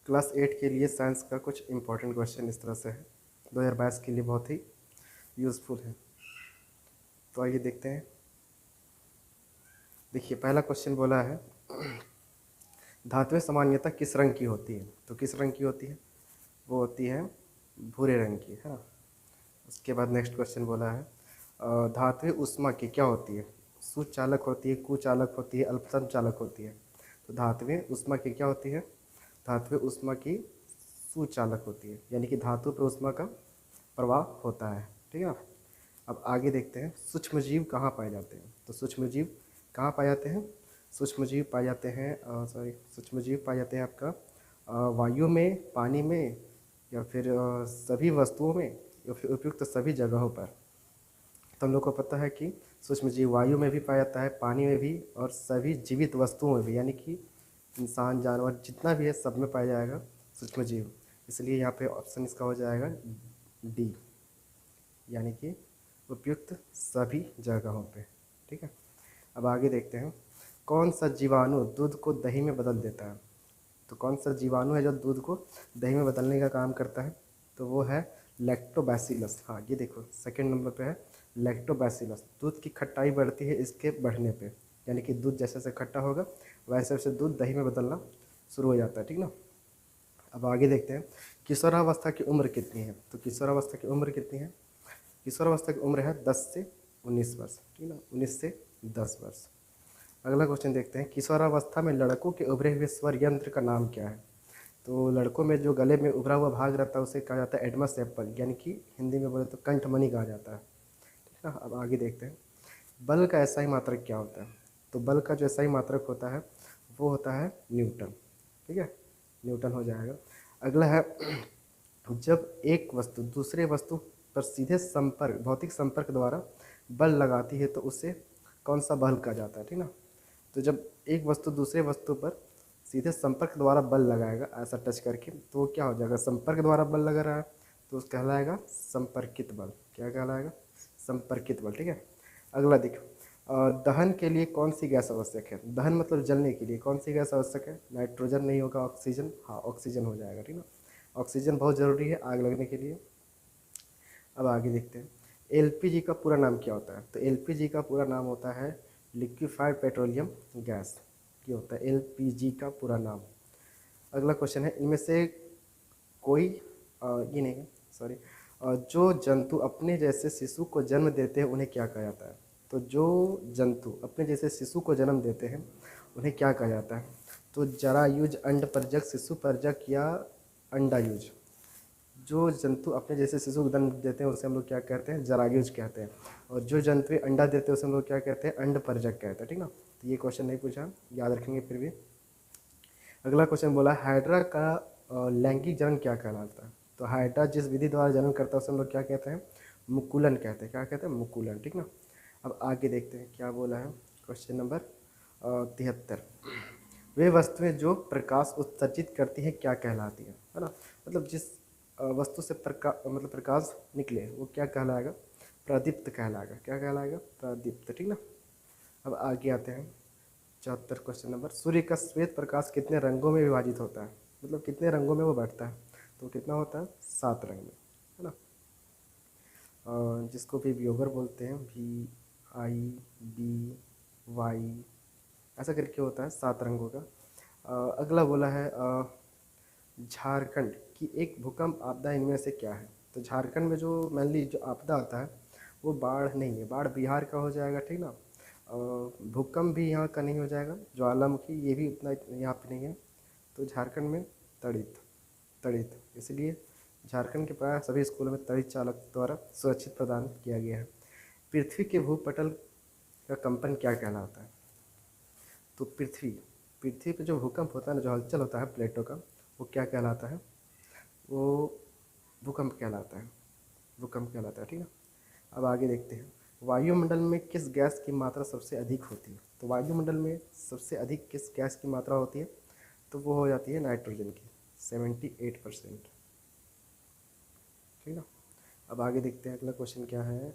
Class 8 के लिए science का कुछ इम्पोर्टेंट क्वेश्चन इस तरह से है, 2022 के लिए बहुत ही यूज़फुल है। तो आइए देखते हैं। देखिए पहला क्वेश्चन बोला है धातुएं सामान्यतः किस रंग की होती है। तो किस रंग की होती है? वो होती है भूरे रंग की, है ना। उसके बाद नेक्स्ट क्वेश्चन बोला है धातुएं ऊष्मा की क्या होती है? सुचालक होती है, कुचालक होती है, अल्पसंचालक होती है। तो धातुएं ऊष्मा की क्या होती है? धातुएं ऊष्मा की सुचालक होती है, यानी कि धातु पर ऊष्मा का प्रवाह होता है। ठीक है। अब आगे देखते हैं सूक्ष्म जीव कहाँ पाए जाते हैं। तो सूक्ष्म जीव कहाँ पाए जाते हैं? सूक्ष्म जीव पाए जाते हैं सूक्ष्म जीव पाए जाते हैं आपका वायु में, पानी में, या फिर सभी वस्तुओं में, या फिर उपयुक्त सभी जगहों पर। तो हम लोग को पता है कि सूक्ष्म जीव वायु में भी पाया जाता है, पानी में भी, और सभी जीवित वस्तुओं में भी, यानी कि इंसान, जानवर, जितना भी है सब में पाया जाएगा सूक्ष्म जीव। इसलिए यहाँ पे ऑप्शन इसका हो जाएगा डी, यानी कि उपयुक्त सभी जगहों पे। ठीक है। अब आगे देखते हैं कौन सा जीवाणु दूध को दही में बदल देता है। तो कौन सा जीवाणु है जो दूध को दही में बदलने का काम करता है? तो वो है लैक्टोबैसिलस। हाँ, ये देखो सेकंड नंबर पे है लैक्टोबैसिलस। दूध की खट्टाई बढ़ती है इसके बढ़ने पे, यानी कि दूध जैसे जैसे खट्टा होगा वैसे वैसे दूध दही में बदलना शुरू हो जाता है। ठीक ना। अब आगे देखते हैं किशोरावस्था की उम्र कितनी है। तो किशोरावस्था की उम्र कितनी है? किशोरावस्था की उम्र है 10 से 19 वर्ष। ठीक ना, 19 से 10 वर्ष। अगला क्वेश्चन देखते हैं किशोरावस्था में लड़कों के उभरे हुए स्वर यंत्र का नाम क्या है। तो लड़कों में जो गले में उभरा हुआ भाग रहता है उसे कहा जाता है एडमस एप्पल, यानी कि हिंदी में बोले तो कंठमणि कहा जाता है। ठीक है। अब आगे देखते हैं बल का ऐसा ही मात्रक क्या होता है। तो बल का जो ऐसा ही मात्रक होता है वो होता है न्यूटन। ठीक है, न्यूटन हो जाएगा। अगला है जब एक वस्तु दूसरे वस्तु पर सीधे संपर्क, भौतिक संपर्क द्वारा बल लगाती है तो उसे कौन सा बल कहा जाता है। ठीक ना। तो जब एक वस्तु दूसरे वस्तु पर सीधे संपर्क द्वारा बल लगाएगा, ऐसा टच करके, तो वो क्या हो जाएगा? संपर्क द्वारा बल लगा रहा है तो उस कहलाएगा संपर्कित बल। क्या कहलाएगा? संपर्कित बल। ठीक है। अगला देखो दहन के लिए कौन सी गैस आवश्यक है। दहन मतलब जलने के लिए कौन सी गैस आवश्यक है? नाइट्रोजन नहीं होगा, ऑक्सीजन। हाँ, ऑक्सीजन हो जाएगा। ठीक ना, ऑक्सीजन बहुत ज़रूरी है आग लगने के लिए। अब आगे देखते हैं एलपीजी का पूरा नाम क्या होता है। तो एलपीजी का पूरा नाम होता है लिक्विफाइड पेट्रोलियम गैस। ये होता है एलपीजी का पूरा नाम। अगला क्वेश्चन है इनमें से कोई ये नहीं, सॉरी, जो जंतु अपने जैसे शिशु को जन्म देते हैं उन्हें क्या कहा जाता है। तो जो जंतु अपने जैसे शिशु को जन्म देते हैं उन्हें क्या कहा जाता है? तो जरायुज, अंडपरजक, शिशु परजक या अंडायुज। जो जंतु अपने जैसे शिशु को जन्म देते हैं उसे हम लोग क्या कहते हैं? जरायुज कहते हैं। और जो जंतु अंडा देते हैं उसे हम लोग क्या कहते हैं? अंडपरजक कहते हैं। ठीक ना। तो ये क्वेश्चन नहीं पूछा, याद रखेंगे फिर भी। अगला क्वेश्चन बोला हाइड्रा का लैंगिक जनन क्या कहलाता है। तो हाइड्रा जिस विधि द्वारा जनन करता है उसे हम लोग क्या कहते हैं? मुकुलन कहते हैं। क्या कहते हैं? मुकुलन। ठीक ना। अब आगे देखते हैं क्या बोला है क्वेश्चन नंबर 73। वे वस्तुएं जो प्रकाश उत्सर्जित करती हैं क्या कहलाती है ना। मतलब जिस वस्तु से प्रकाश निकले वो क्या कहलाएगा? प्रदीप्त कहलाएगा। क्या कहलाएगा? प्रदीप्त। ठीक ना। अब आगे आते हैं 74 क्वेश्चन नंबर सूर्य का श्वेत प्रकाश कितने रंगों में विभाजित होता है। मतलब कितने रंगों में वो बढ़ता है। तो कितना होता है? 7 रंग में, है ना। जिसको भी व्योगर बोलते हैं, VIBY, ऐसा करके होता है 7 रंगों का। अगला बोला है झारखंड की एक भूकंप आपदा इनमें से क्या है। तो झारखंड में जो मेनली जो आपदा आता है वो बाढ़ नहीं है, बाढ़ बिहार का हो जाएगा। ठीक ना। भूकंप भी यहाँ का नहीं हो जाएगा, ज्वालामुखी ये भी उतना यहाँ पे नहीं है। तो झारखंड में तड़ित, तड़ित, इसलिए झारखंड के प्राय सभी स्कूलों में तड़ित चालक द्वारा सुरक्षित प्रदान किया गया है। पृथ्वी के भूपटल का कंपन क्या कहलाता है। तो पृथ्वी पे जो भूकंप होता है ना, जो हलचल होता है प्लेटों का, वो क्या कहलाता है? वो भूकंप कहलाता है। भूकंप कहलाता है। ठीक है। अब आगे देखते हैं वायुमंडल में किस गैस की मात्रा सबसे अधिक होती है। तो वायुमंडल में सबसे अधिक किस गैस की मात्रा होती है? तो वो हो जाती है नाइट्रोजन की, 78%। ठीक है। अब आगे देखते हैं अगला क्वेश्चन क्या है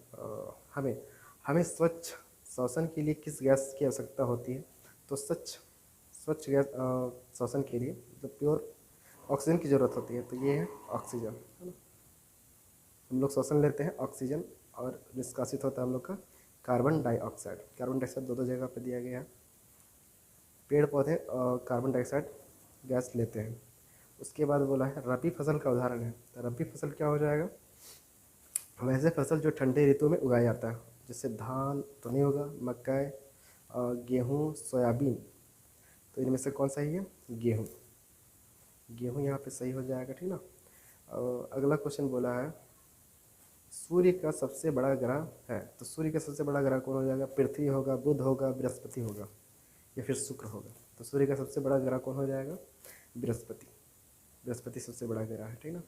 हमें हमें स्वच्छ श्वसन के लिए किस गैस की आवश्यकता होती है। तो स्वच्छ गैस श्वसन के लिए, मतलब प्योर ऑक्सीजन की ज़रूरत होती है, तो ये है ऑक्सीजन, है ना। हम लोग श्वसन लेते हैं ऑक्सीजन और निष्कासित होता है हम लोग का कार्बन डाइऑक्साइड। कार्बन डाइऑक्साइड दो जगह पे दिया गया है। पेड़ पौधे कार्बन डाइऑक्साइड गैस लेते हैं। उसके बाद बोला है रबी फसल का उदाहरण है, तो रबी फसल क्या हो जाएगा, वैसे फसल जो ठंडे ऋतु में उगाया जाता है, जैसे धान तो नहीं होगा, मकई, गेहूँ, सोयाबीन, तो इनमें से कौन सही है, गेहूँ। गेहूँ यहाँ पे सही हो जाएगा, ठीक ना। अगला क्वेश्चन बोला है सूर्य का सबसे बड़ा ग्रह है, तो सूर्य का सबसे बड़ा ग्रह कौन हो जाएगा, पृथ्वी होगा, बुध होगा, बृहस्पति होगा या फिर शुक्र होगा। तो सूर्य का सबसे बड़ा ग्रह कौन हो जाएगा, बृहस्पति। बृहस्पति सबसे बड़ा ग्रह है, ठीक ना।